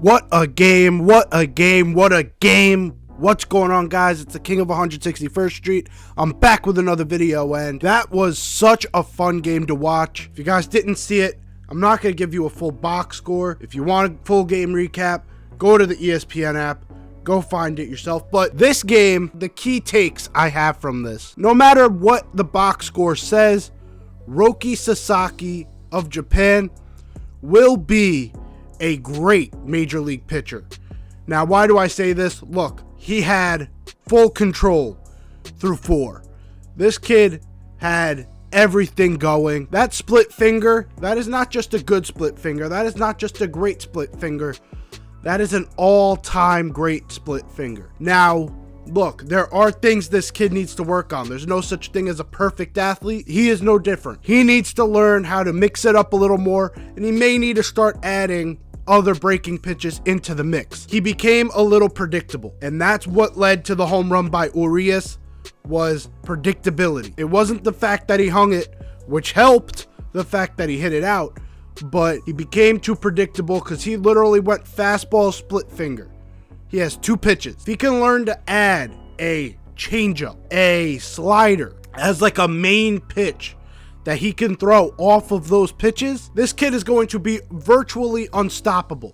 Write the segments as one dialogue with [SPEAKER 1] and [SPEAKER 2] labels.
[SPEAKER 1] What a game, what a game, what a game. What's going on, guys? It's the King of 161st Street. I'm back with another video, and that was such a fun game to watch. If you guys didn't see it, I'm not going to give you a full box score. If you want a full game recap, go to the ESPN app. Go find it yourself. But this game, the key takes I have from this, no matter what the box score says, Roki Sasaki of Japan will be a great major league pitcher. Now, why do I say this? Look, he had full control through 4. This kid had everything going. That split finger, that is not just a good split finger. That is not just a great split finger. That is an all-time great split finger. Now, look, there are things this kid needs to work on. There's no such thing as a perfect athlete. He is no different. He needs to learn how to mix it up a little more, and he may need to start adding other breaking pitches into the mix. He became a little predictable, and that's what led to the home run by Urias, was predictability. It wasn't the fact that he hung it, which helped the fact that he hit it out, but he became too predictable because he literally went fastball, split finger. He has 2 pitches. If he can learn to add a changeup, a slider as like a main pitch that he can throw off of those pitches, this kid is going to be virtually unstoppable.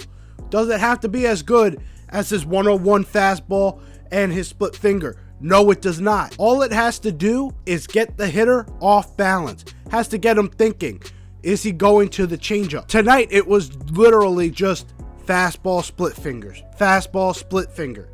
[SPEAKER 1] Does it have to be as good as his 101 fastball and his split finger? No, it does not. All it has to do is get the hitter off balance. Has to get him thinking, is he going to the changeup? Tonight, it was literally just fastball, split fingers. Fastball, split finger.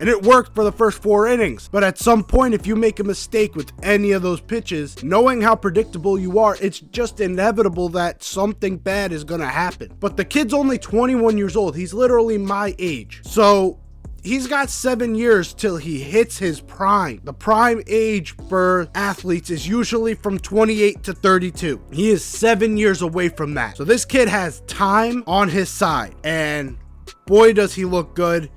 [SPEAKER 1] And it worked for the first 4 innings. But at some point, if you make a mistake with any of those pitches, knowing how predictable you are, it's just inevitable that something bad is going to happen. But the kid's only 21 years old. He's literally my age. So he's got 7 years till he hits his prime. The prime age for athletes is usually from 28 to 32. He is 7 years away from that. So this kid has time on his side. And boy, does he look good.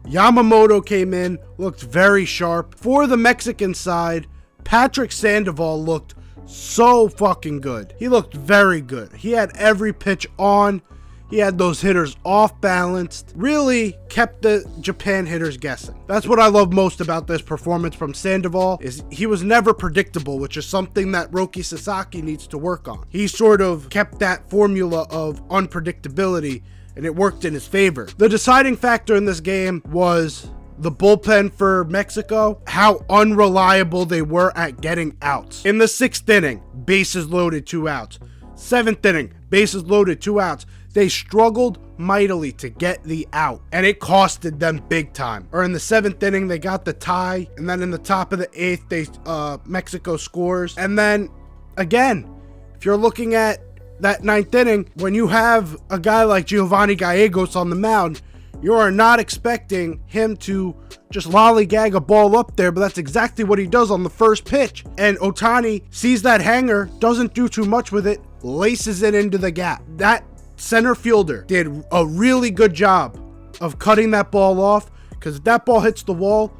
[SPEAKER 1] Yamamoto came in, looked very sharp. For the Mexican side, Patrick Sandoval looked so fucking good. He looked very good. He had every pitch on. He had those hitters off balanced. Really kept the Japan hitters guessing. That's what I love most about this performance from Sandoval, is he was never predictable, which is something that Roki Sasaki needs to work on. He sort of kept that formula of unpredictability, and it worked in his favor. The deciding factor in this game was the bullpen for Mexico, how unreliable they were at getting outs. In the 6th inning, bases loaded, 2 outs. 7th inning, bases loaded, 2 outs. They struggled mightily to get the out, and it costed them big time. Or in the 7th inning, they got the tie, and then in the top of the 8th, Mexico scores. And then, again, if you're looking at that 9th inning, when you have a guy like Giovanni Gallegos on the mound, you are not expecting him to just lollygag a ball up there, but that's exactly what he does on the first pitch. And Ohtani sees that hanger, doesn't do too much with it, laces it into the gap. That center fielder did a really good job of cutting that ball off, because if that ball hits the wall,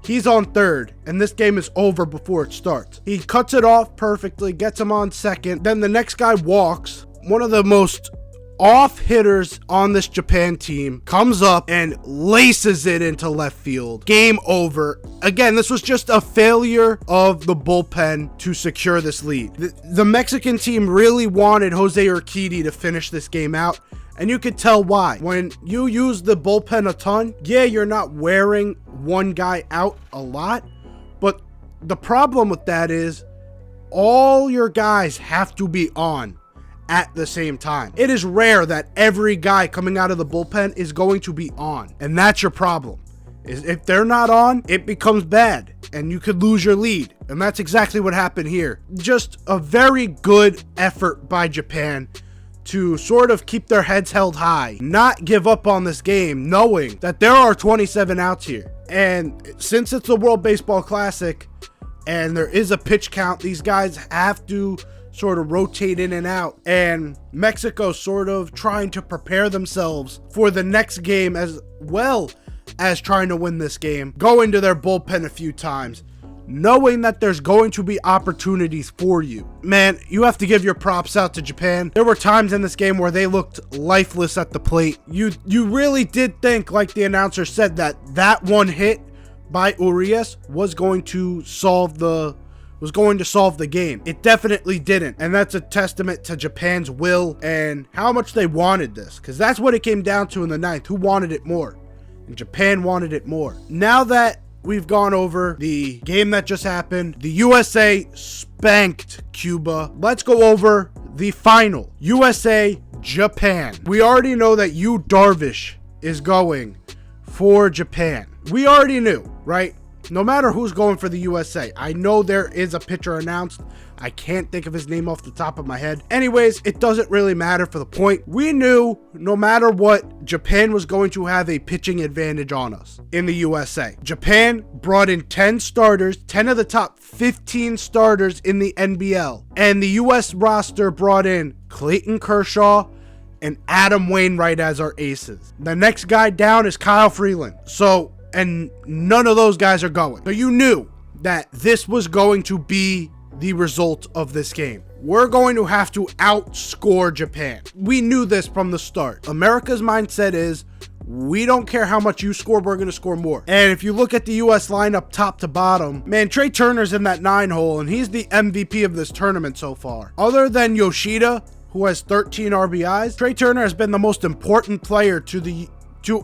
[SPEAKER 1] he's on third, and this game is over before it starts. He cuts it off perfectly, gets him on second. Then the next guy walks. One of the most off hitters on this Japan team comes up and laces it into left field. Game over. Again, this was just a failure of the bullpen to secure this lead. The Mexican team really wanted Jose Urquidy to finish this game out, and you could tell why. When you use the bullpen a ton, yeah, you're not wearing one guy out a lot, but the problem with that is all your guys have to be on at the same time. It is rare that every guy coming out of the bullpen is going to be on, and that's your problem. Is if they're not on, it becomes bad, and you could lose your lead, and that's exactly what happened here. Just a very good effort by Japan to sort of keep their heads held high, not give up on this game, knowing that there are 27 outs here. And since it's the World Baseball Classic and there is a pitch count, these guys have to sort of rotate in and out, and Mexico sort of trying to prepare themselves for the next game as well as trying to win this game. Go into their bullpen a few times, knowing that there's going to be opportunities for you. Man, you have to give your props out to Japan. There were times in this game where they looked lifeless at the plate. You really did think, like the announcer said, that one hit by Urias was going to solve the game. It definitely didn't. And that's a testament to Japan's will and how much they wanted this, because that's what it came down to in the ninth. Who wanted it more? And Japan wanted it more. Now that we've gone over the game that just happened, the USA spanked Cuba. Let's go over the final. USA, Japan. We already know that Yu Darvish is going for Japan. We already knew, right? No matter who's going for the USA. I know there is a pitcher announced. I can't think of his name off the top of my head. Anyways, it doesn't really matter for the point. We knew no matter what, Japan was going to have a pitching advantage on us in the USA. Japan brought in 10 starters, 10 of the top 15 starters in the NBL. And the US roster brought in Clayton Kershaw and Adam Wainwright as our aces. The next guy down is Kyle Freeland. And none of those guys are going. So you knew that this was going to be the result of this game. We're going to have to outscore Japan. We knew this from the start. America's mindset is, we don't care how much you score, we're going to score more. And if you look at the US lineup top to bottom, man, Trey Turner's in that 9 hole, and he's the MVP of this tournament so far. Other than Yoshida, who has 13 RBIs, Trey Turner has been the most important player to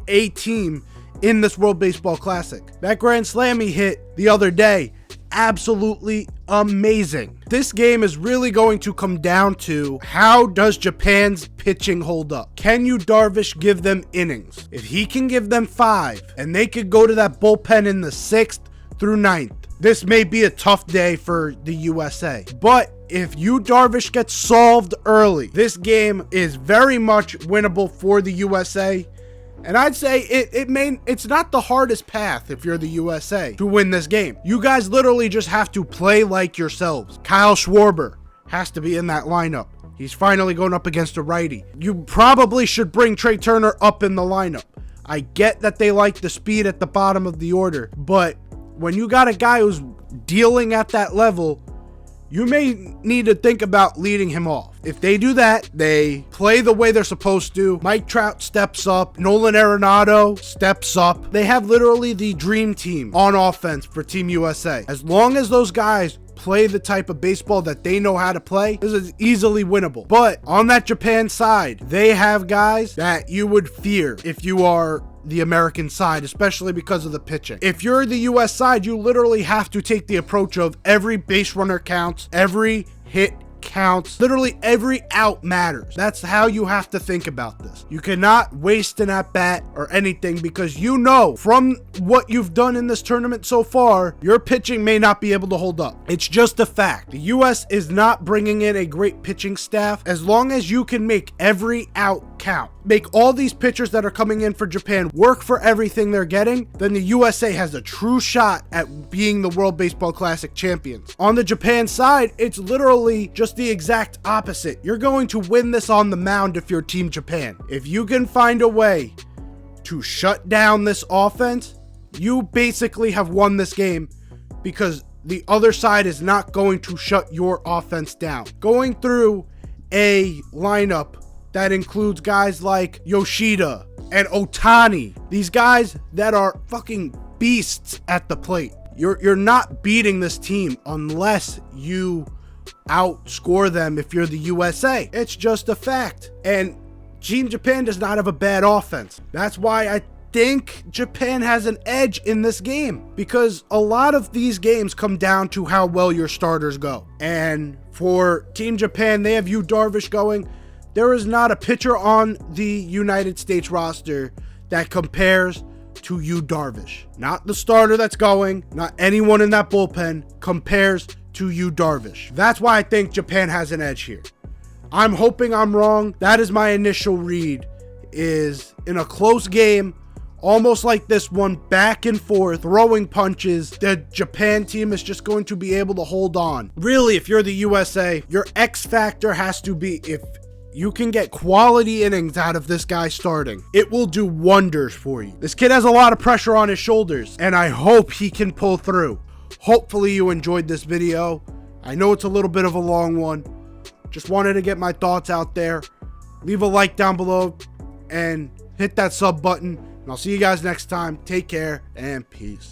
[SPEAKER 1] a team in this World Baseball Classic. That grand slam he hit the other day, absolutely amazing. This game is really going to come down to, how does Japan's pitching hold up? Can Yu Darvish give them innings? If he can give them 5 and they could go to that bullpen in the 6th through 9th, this may be a tough day for the USA. But if Yu Darvish gets solved early, this game is very much winnable for the USA. And I'd say it's not the hardest path if you're the USA to win this game. You guys literally just have to play like yourselves. Kyle Schwarber has to be in that lineup. He's finally going up against a righty. You probably should bring Trey Turner up in the lineup. I get that they like the speed at the bottom of the order, but when you got a guy who's dealing at that level, you may need to think about leading him off. If they do that, they play the way they're supposed to. Mike Trout steps up. Nolan Arenado steps up. They have literally the dream team on offense for Team USA. As long as those guys play the type of baseball that they know how to play, this is easily winnable. But on that Japan side, they have guys that you would fear if you are the American side, especially because of the pitching. If you're the US side, you literally have to take the approach of every base runner counts, every hit counts, literally every out matters. That's how you have to think about this. You cannot waste an at-bat or anything, because you know from what you've done in this tournament so far, your pitching may not be able to hold up. It's just a fact. The US is not bringing in a great pitching staff. As long as you can make every out count, make all these pitchers that are coming in for Japan work for everything they're getting, then the USA has a true shot at being the World Baseball Classic champions. On the Japan side, it's literally just the exact opposite. You're going to win this on the mound if you're Team Japan. If you can find a way to shut down this offense, you basically have won this game, because the other side is not going to shut your offense down. Going through a lineup that includes guys like Yoshida and Ohtani, these guys that are fucking beasts at the plate. You're not beating this team unless you outscore them if you're the USA. It's just a fact. And Team Japan does not have a bad offense. That's why I think Japan has an edge in this game, because a lot of these games come down to how well your starters go. And for Team Japan, they have Yu Darvish going. There is not a pitcher on the United States roster that compares to Yu Darvish. Not the starter that's going, not anyone in that bullpen compares to Yu Darvish. That's why I think Japan has an edge here. I'm hoping I'm wrong. That is my initial read, is in a close game, almost like this one, back and forth, throwing punches, the Japan team is just going to be able to hold on. Really, if you're the USA, your X factor has to be, if you can get quality innings out of this guy starting, it will do wonders for you. This kid has a lot of pressure on his shoulders, and I hope he can pull through. Hopefully you enjoyed this video. I know it's a little bit of a long one. Just wanted to get my thoughts out there. Leave a like down below and hit that sub button. And I'll see you guys next time. Take care and peace.